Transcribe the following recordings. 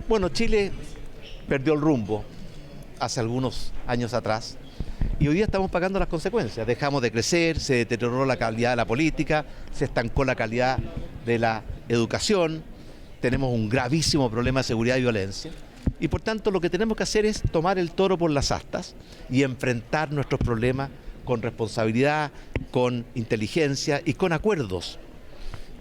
Bueno, Chile perdió el rumbo hace algunos años atrás y hoy día estamos pagando las consecuencias. Dejamos de crecer, se deterioró la calidad de la política, se estancó la calidad de la educación, tenemos un gravísimo problema de seguridad y violencia y por tanto lo que tenemos que hacer es tomar el toro por las astas y enfrentar nuestros problemas con responsabilidad, con inteligencia y con acuerdos.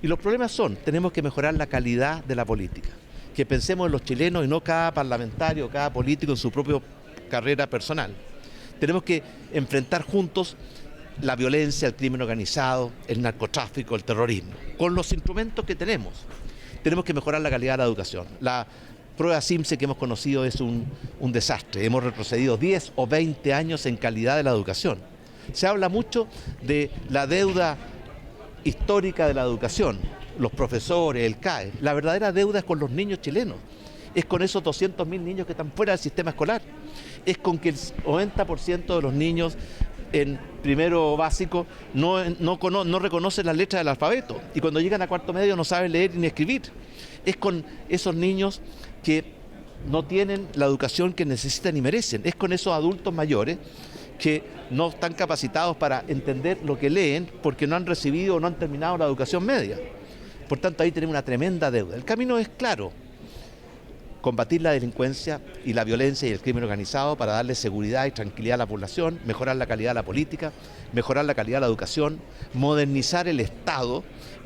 Y los problemas son, tenemos que mejorar la calidad de la política, que pensemos en los chilenos y no cada parlamentario, cada político en su propia carrera personal. Tenemos que enfrentar juntos la violencia, el crimen organizado, el narcotráfico, el terrorismo, con los instrumentos que tenemos. Tenemos que mejorar la calidad de la educación. La prueba CIMSE que hemos conocido es un desastre. Hemos retrocedido 10 o 20 años en calidad de la educación. Se habla mucho de la deuda histórica de la educación, los profesores, el CAE. La verdadera deuda es con los niños chilenos, es con esos 200.000 niños que están fuera del sistema escolar, es con que el 90% de los niños en primero básico no reconocen las letras del alfabeto y cuando llegan a cuarto medio no saben leer ni escribir. Es con esos niños que no tienen la educación que necesitan y merecen, es con esos adultos mayores que no están capacitados para entender lo que leen porque no han recibido o no han terminado la educación media. Por tanto, ahí tenemos una tremenda deuda. El camino es claro, combatir la delincuencia y la violencia y el crimen organizado para darle seguridad y tranquilidad a la población, mejorar la calidad de la política, mejorar la calidad de la educación, modernizar el Estado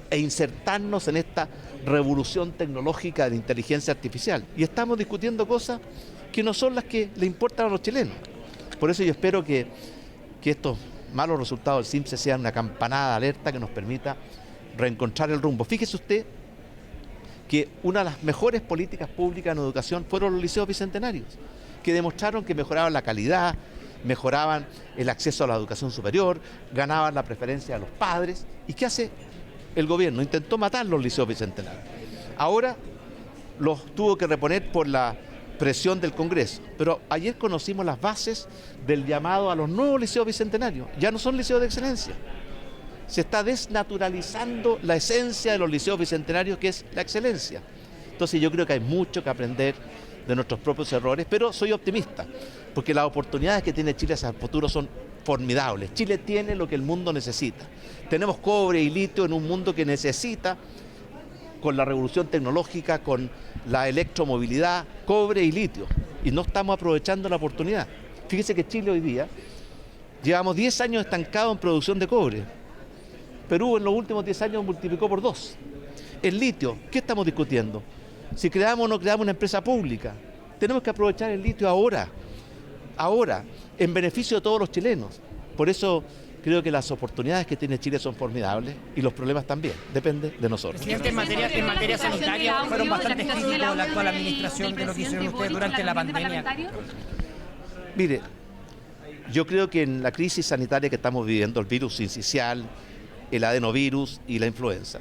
e insertarnos en esta revolución tecnológica de inteligencia artificial. Y estamos discutiendo cosas que no son las que le importan a los chilenos. Por eso yo espero que estos malos resultados del CIMSE sean una campanada de alerta que nos permita reencontrar el rumbo. Fíjese usted que una de las mejores políticas públicas en educación fueron los liceos bicentenarios, que demostraron que mejoraban la calidad, mejoraban el acceso a la educación superior, ganaban la preferencia de los padres. ¿Y qué hace el gobierno? Intentó matar los liceos bicentenarios. Ahora los tuvo que reponer por la presión del Congreso, pero ayer conocimos las bases del llamado a los nuevos liceos bicentenarios. Ya no son liceos de excelencia. Se está desnaturalizando la esencia de los liceos bicentenarios, que es la excelencia. Entonces yo creo que hay mucho que aprender de nuestros propios errores, pero soy optimista, porque las oportunidades que tiene Chile hacia el futuro son formidables. Chile tiene lo que el mundo necesita. Tenemos cobre y litio en un mundo que necesita, con la revolución tecnológica, con la electromovilidad, cobre y litio, y no estamos aprovechando la oportunidad. Fíjese que Chile hoy día, llevamos 10 años estancados en producción de cobre. Perú en los últimos 10 años multiplicó por 2. El litio, ¿qué estamos discutiendo? Si creamos o no creamos una empresa pública. Tenemos que aprovechar el litio ahora, en beneficio de todos los chilenos. Por eso creo que las oportunidades que tiene Chile son formidables y los problemas también, depende de nosotros. Presidente, en materia sanitaria fueron bastante críticos la actual administración de lo que hicieron ustedes durante la pandemia. Mire, yo creo que en la crisis sanitaria que estamos viviendo, el virus sincicial, el adenovirus y la influenza,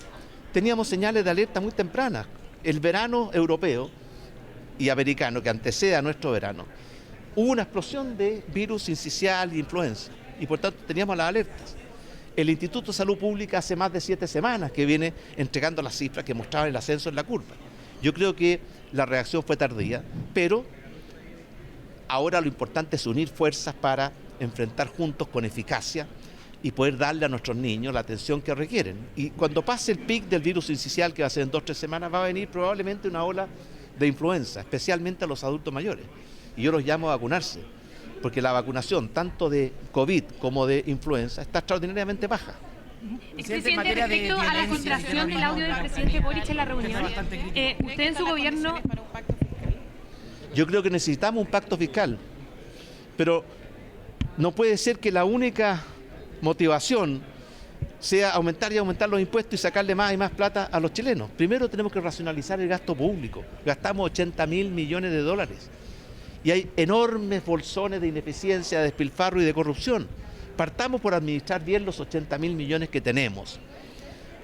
teníamos señales de alerta muy tempranas. El verano europeo y americano que antecede a nuestro verano, hubo una explosión de virus sincicial e influenza y por tanto teníamos las alertas. El Instituto de Salud Pública hace más de 7 semanas que viene entregando las cifras que mostraban el ascenso en la curva. Yo creo que la reacción fue tardía, pero ahora lo importante es unir fuerzas para enfrentar juntos con eficacia y poder darle a nuestros niños la atención que requieren. Y cuando pase el pic del virus sincicial, que va a ser en 2 o 3 semanas, va a venir probablemente una ola de influenza, especialmente a los adultos mayores. Y yo los llamo a vacunarse, porque la vacunación, tanto de COVID como de influenza, está extraordinariamente baja. Presidente, respecto a la filtración del audio del presidente Boric en la reunión, usted en su gobierno... Yo creo que necesitamos un pacto fiscal, pero no puede ser que la única motivación sea aumentar y aumentar los impuestos y sacarle más y más plata a los chilenos. Primero tenemos que racionalizar el gasto público. Gastamos 80.000 millones de dólares y hay enormes bolsones de ineficiencia, de despilfarro y de corrupción. Partamos por administrar bien los 80.000 millones que tenemos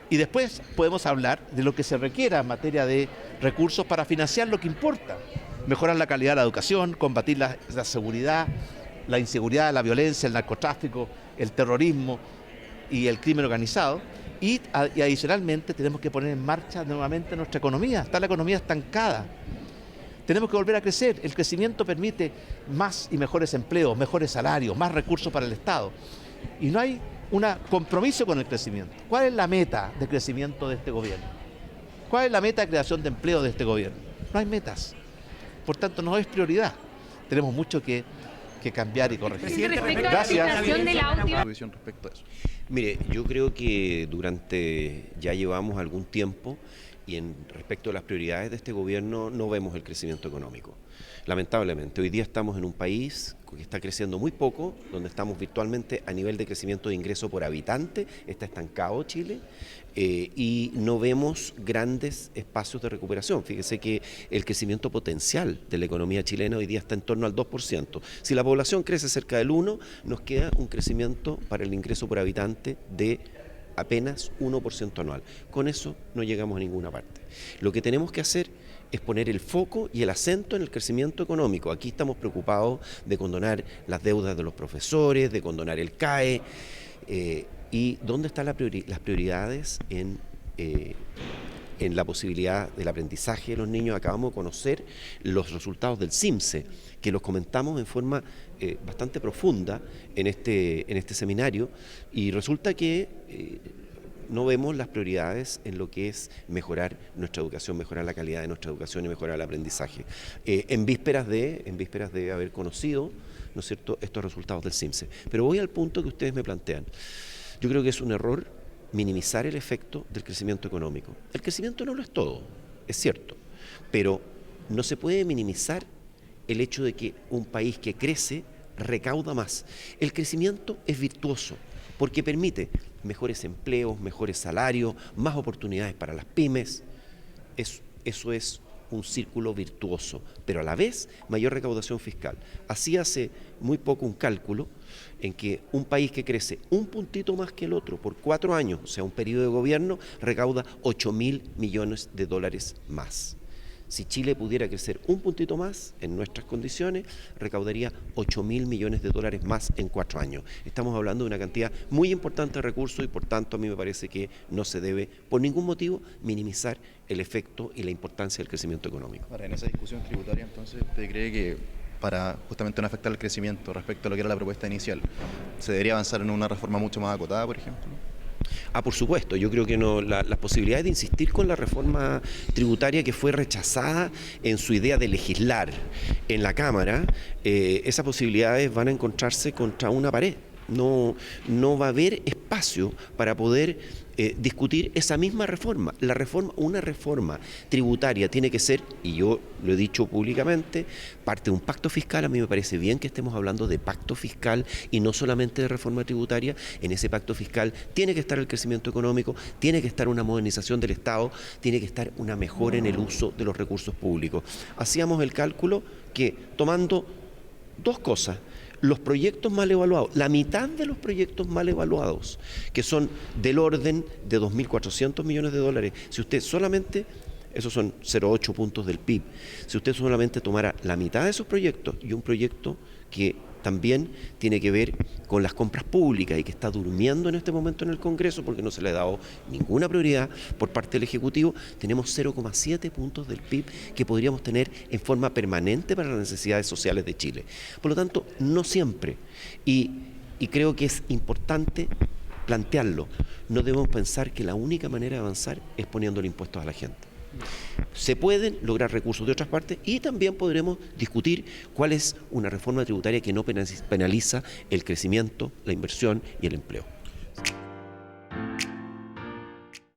y después podemos hablar de lo que se requiera en materia de recursos para financiar lo que importa. Mejorar la calidad de la educación, combatir la seguridad, la inseguridad, la violencia, el narcotráfico, el terrorismo y el crimen organizado, Y adicionalmente tenemos que poner en marcha nuevamente nuestra economía. Está la economía estancada. Tenemos que volver a crecer. El crecimiento permite más y mejores empleos, mejores salarios, más recursos para el Estado. Y no hay un compromiso con el crecimiento. ¿Cuál es la meta de crecimiento de este gobierno? ¿Cuál es la meta de creación de empleo de este gobierno? No hay metas. Por tanto, no es prioridad. Tenemos mucho que cambiar y corregir. Presidente, respecto a la filtración del audio. Respecto a eso. Mire, yo creo que ya llevamos algún tiempo y respecto a las prioridades de este gobierno no vemos el crecimiento económico. Lamentablemente, hoy día estamos en un país que está creciendo muy poco, donde estamos virtualmente a nivel de crecimiento de ingreso por habitante, está estancado Chile, y no vemos grandes espacios de recuperación. Fíjese que el crecimiento potencial de la economía chilena hoy día está en torno al 2%. Si la población crece cerca del 1%, nos queda un crecimiento para el ingreso por habitante de apenas 1% anual. Con eso no llegamos a ninguna parte. Lo que tenemos que hacer es poner el foco y el acento en el crecimiento económico. Aquí estamos preocupados de condonar las deudas de los profesores, de condonar el CAE, y ¿dónde están las prioridades en la posibilidad del aprendizaje de los niños? Acabamos de conocer los resultados del CIMSE, que los comentamos en forma bastante profunda en este seminario, y resulta que no vemos las prioridades en lo que es mejorar nuestra educación, mejorar la calidad de nuestra educación y mejorar el aprendizaje. En vísperas de haber conocido, ¿no es cierto?, estos resultados del CIMSE. Pero voy al punto que ustedes me plantean. Yo creo que es un error minimizar el efecto del crecimiento económico. El crecimiento no lo es todo, es cierto, pero no se puede minimizar el hecho de que un país que crece recauda más. El crecimiento es virtuoso porque permite mejores empleos, mejores salarios, más oportunidades para las pymes. Eso es un círculo virtuoso, pero a la vez mayor recaudación fiscal. Así hace muy poco un cálculo en que un país que crece un puntito más que el otro por 4 años, o sea, un periodo de gobierno, recauda 8.000 millones de dólares más. Si Chile pudiera crecer un puntito más en nuestras condiciones, recaudaría 8.000 millones de dólares más en 4 años. Estamos hablando de una cantidad muy importante de recursos y por tanto a mí me parece que no se debe por ningún motivo minimizar el efecto y la importancia del crecimiento económico. Ahora, en esa discusión tributaria, entonces, ¿usted cree que para justamente no afectar el crecimiento respecto a lo que era la propuesta inicial, se debería avanzar en una reforma mucho más acotada, por ejemplo? Por supuesto, yo creo que no, las posibilidades de insistir con la reforma tributaria que fue rechazada en su idea de legislar en la Cámara, esas posibilidades van a encontrarse contra una pared. No va a haber espacio para poder discutir esa misma reforma. Una reforma tributaria tiene que ser, y yo lo he dicho públicamente, parte de un pacto fiscal. A mí me parece bien que estemos hablando de pacto fiscal y no solamente de reforma tributaria. En ese pacto fiscal tiene que estar el crecimiento económico, tiene que estar una modernización del Estado, tiene que estar una mejora en el uso de los recursos públicos. Hacíamos el cálculo que, tomando dos cosas, los proyectos mal evaluados, la mitad de los proyectos mal evaluados, que son del orden de 2.400 millones de dólares, si usted solamente, esos son 0,8 puntos del PIB, si usted solamente tomara la mitad de esos proyectos y un proyecto que también tiene que ver con las compras públicas y que está durmiendo en este momento en el Congreso porque no se le ha dado ninguna prioridad por parte del Ejecutivo, tenemos 0,7 puntos del PIB que podríamos tener en forma permanente para las necesidades sociales de Chile. Por lo tanto, no siempre, y creo que es importante plantearlo, no debemos pensar que la única manera de avanzar es poniéndole impuestos a la gente. Se pueden lograr recursos de otras partes y también podremos discutir cuál es una reforma tributaria que no penaliza el crecimiento, la inversión y el empleo.